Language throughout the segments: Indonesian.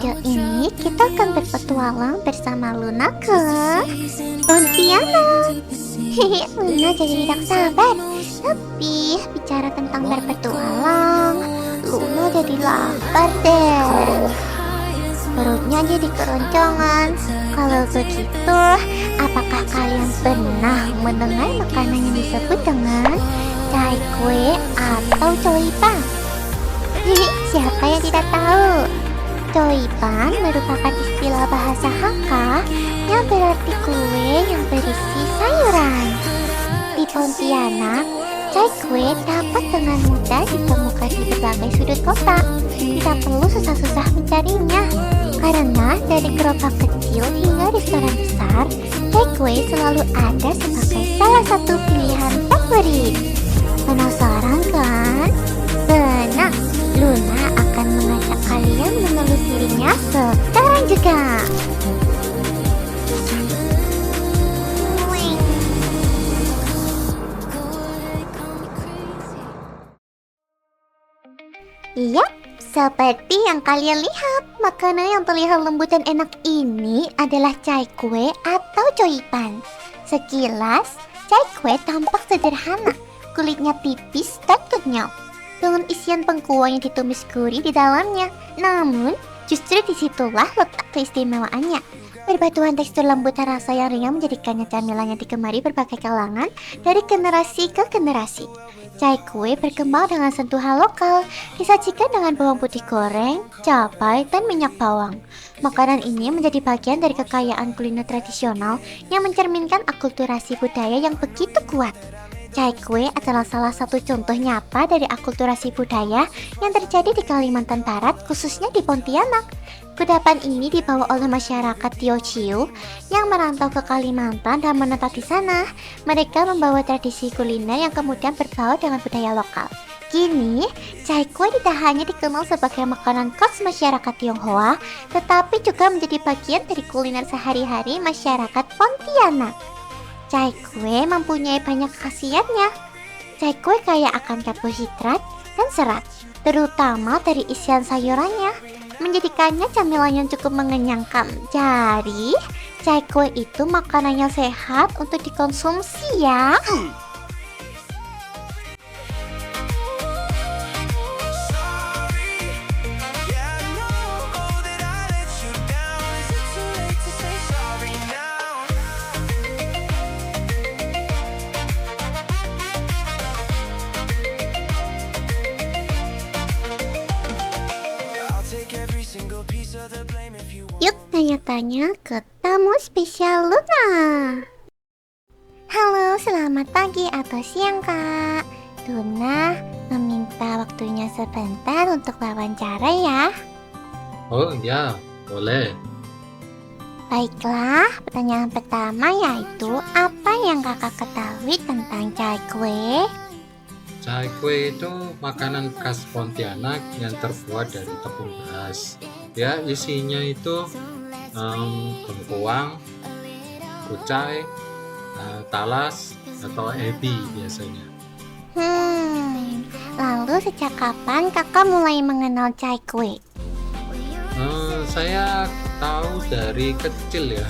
video ini kita akan berpetualang bersama Luna ke Pontianak. Luna jadi tidak sabar. Tapi bicara tentang berpetualang, Luna jadi lapar deh. Perutnya jadi keroncongan. Kalau begitu, apakah kalian pernah mendengar makanan yang disebut dengan cai kue atau coipan? Siapa yang tidak tahu? Coipan merupakan istilah bahasa Hakka yang berarti kue yang berisi sayuran. Di Pontianak, cai kue dapat dengan mudah ditemukan di berbagai sudut kota. Tidak perlu susah-susah mencarinya, karena dari gerobak kecil hingga restoran besar, cai kue selalu ada sebagai salah satu pilihan favorit. Penasaran kan? Tenang, Luna akan mengajak kalian menelusurinya sekarang juga. Iya, seperti yang kalian lihat, makanan yang terlihat lembut dan enak ini adalah cai kue atau coipan. Sekilas, cai kue tampak sederhana, kulitnya tipis dan kenyal, dengan isian pengkuah yang ditumis gurih di dalamnya. Namun, justru disitulah letak keistimewaannya. Perbatuan tekstur lembut dan rasa yang ringan menjadikannya camilan yang digemari berbagai kalangan dari generasi ke generasi. Cai kue berkembang dengan sentuhan lokal, disajikan dengan bawang putih goreng, cabai, dan minyak bawang. Makanan ini menjadi bagian dari kekayaan kuliner tradisional yang mencerminkan akulturasi budaya yang begitu kuat. Cai kue adalah salah satu contoh nyata dari akulturasi budaya yang terjadi di Kalimantan Barat, khususnya di Pontianak. Kudapan ini dibawa oleh masyarakat Teochew yang merantau ke Kalimantan dan menetap di sana. Mereka membawa tradisi kuliner yang kemudian berbaur dengan budaya lokal. Kini, cai kue tidak hanya dikenal sebagai makanan khas masyarakat Tionghoa, tetapi juga menjadi bagian dari kuliner sehari-hari masyarakat Pontianak. Cai kue mempunyai banyak khasiatnya. Cai kue kaya akan karbohidrat dan serat, terutama dari isian sayurannya, menjadikannya camilan yang cukup mengenyangkan. Jadi, cai kue itu makanan yang sehat untuk dikonsumsi ya. Yuk tanya-tanya ke tamu spesial Luna. Halo, selamat pagi atau siang kak. Luna meminta waktunya sebentar untuk wawancara ya. Oh ya, boleh. Baiklah, pertanyaan pertama yaitu apa yang kakak ketahui tentang cai kue? Cai kue itu makanan khas Pontianak yang terbuat dari tepung beras. Ya, isinya itu bengkuang, kucai, talas, atau ebi biasanya. Lalu sejak kapan kakak mulai mengenal cai kue? Saya tahu dari kecil ya,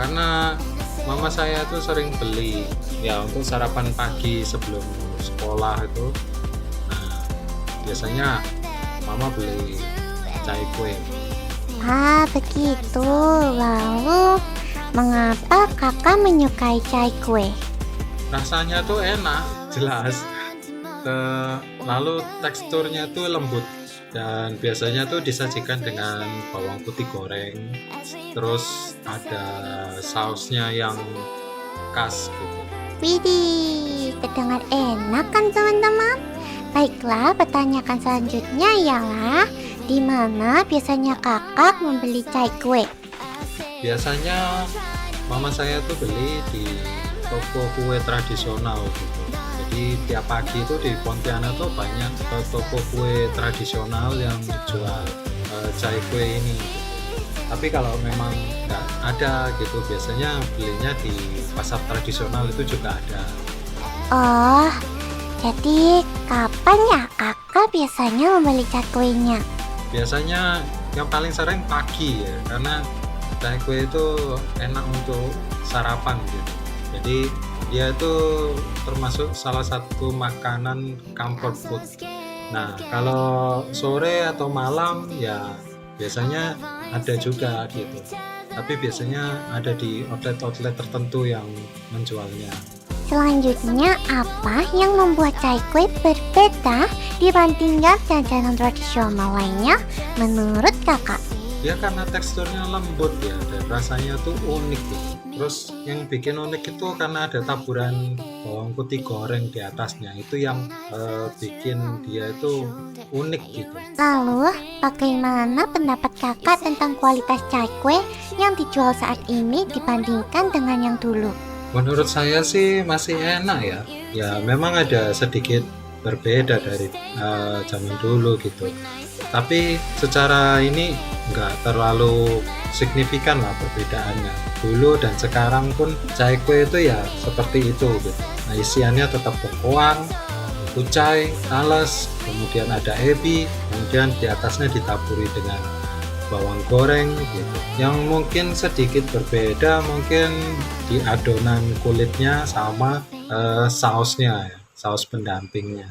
karena mama saya tuh sering beli ya untuk sarapan pagi sebelum sekolah itu. Nah, biasanya mama beli cai kue. Ah, begitu. Lalu, mengapa kakak menyukai cai kue? Rasanya tuh enak, jelas. Lalu teksturnya tuh lembut dan biasanya tuh disajikan dengan bawang putih goreng. Terus ada sausnya yang khas gitu. Widih, terdengar enak kan teman-teman? Baiklah, pertanyaan selanjutnya ialah di mana biasanya kakak membeli cai kue? Biasanya mama saya tuh beli di toko kue tradisional gitu. Jadi tiap pagi itu di Pontianak tuh banyak toko kue tradisional yang jual cai kue ini gitu. Tapi kalau memang nggak ada gitu, biasanya belinya di pasar tradisional itu juga ada. Oh, jadi kapan ya kakak biasanya membeli cai kuenya? Biasanya yang paling sering pagi ya, karena cai kue itu enak untuk sarapan gitu. Jadi dia itu termasuk salah satu makanan comfort food. Nah, kalau sore atau malam ya biasanya ada juga gitu. Tapi biasanya ada di outlet-outlet tertentu yang menjualnya. Selanjutnya, apa yang membuat cai kue berbeda dibandingkan jajanan tradisional lainnya menurut kakak? Ya karena teksturnya lembut ya dan rasanya tuh unik gitu. Terus yang bikin unik itu karena ada taburan bawang putih goreng di atasnya, itu yang bikin dia itu unik gitu. Lalu, bagaimana pendapat kakak tentang kualitas cai kue yang dijual saat ini dibandingkan dengan yang dulu? Menurut saya sih masih enak ya. Ya memang ada sedikit berbeda dari zaman dulu gitu. Tapi secara ini nggak terlalu signifikan lah perbedaannya. Dulu dan sekarang pun cai kue itu ya seperti itu gitu. Nah, isiannya tetap berkuah, kucai, talas, kemudian ada ebi, kemudian di atasnya ditaburi dengan bawang goreng gitu. Yang mungkin sedikit berbeda mungkin di adonan kulitnya sama sausnya ya, saus pendampingnya.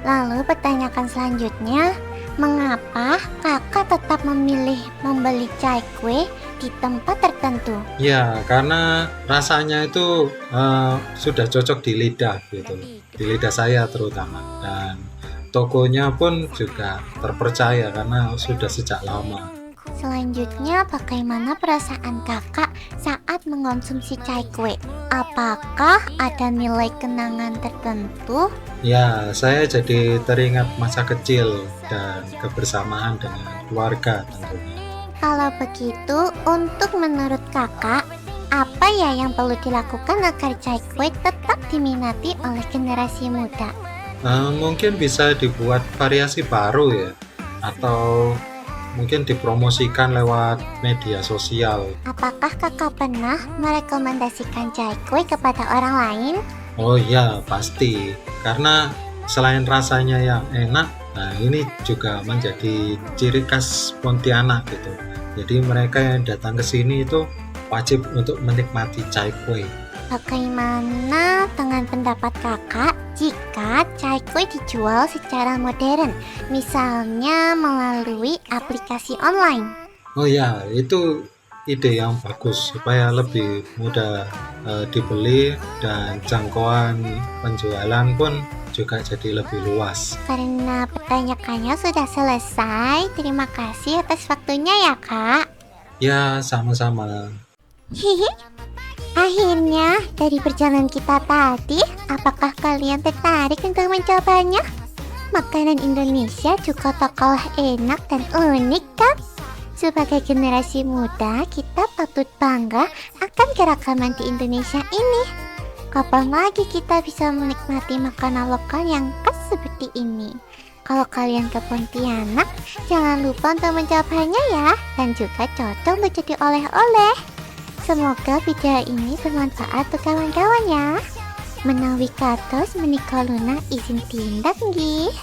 Lalu pertanyaan selanjutnya, mengapa kakak tetap memilih membeli cai kue di tempat tertentu? Ya, karena rasanya itu sudah cocok di lidah gitu, di lidah saya terutama. Dan tokonya pun juga terpercaya karena sudah sejak lama. Selanjutnya, bagaimana perasaan kakak saat mengonsumsi cai kue? Apakah ada nilai kenangan tertentu? Ya, saya jadi teringat masa kecil dan kebersamaan dengan keluarga tentunya. Kalau begitu, untuk menurut kakak, apa ya yang perlu dilakukan agar cai kue tetap diminati oleh generasi muda? Mungkin bisa dibuat variasi baru ya, atau mungkin dipromosikan lewat media sosial. Apakah kakak pernah merekomendasikan cai kue kepada orang lain? Oh iya, pasti. Karena selain rasanya yang enak, nah ini juga menjadi ciri khas Pontianak gitu. Jadi mereka yang datang ke sini itu wajib untuk menikmati cai kue. Bagaimana dengan pendapat kakak jika cai kue dijual secara modern, misalnya melalui aplikasi online? Oh ya, itu ide yang bagus supaya lebih mudah dibeli dan jangkauan penjualan pun juga jadi lebih luas. Karena pertanyaannya sudah selesai, terima kasih atas waktunya ya kak. Ya, sama-sama. Hihi. Akhirnya, dari perjalanan kita tadi, apakah kalian tertarik untuk mencobanya? Makanan Indonesia juga tak kalah enak dan unik kan? Sebagai generasi muda, kita patut bangga akan keragaman di Indonesia ini. Kapan lagi kita bisa menikmati makanan lokal yang khas seperti ini? Kalau kalian ke Pontianak, jangan lupa untuk mencobanya ya, dan juga cocok untuk jadi oleh-oleh. Semoga video ini bermanfaat untuk kawan-kawan ya. Menawi kados menika Luna izin tindak nggih.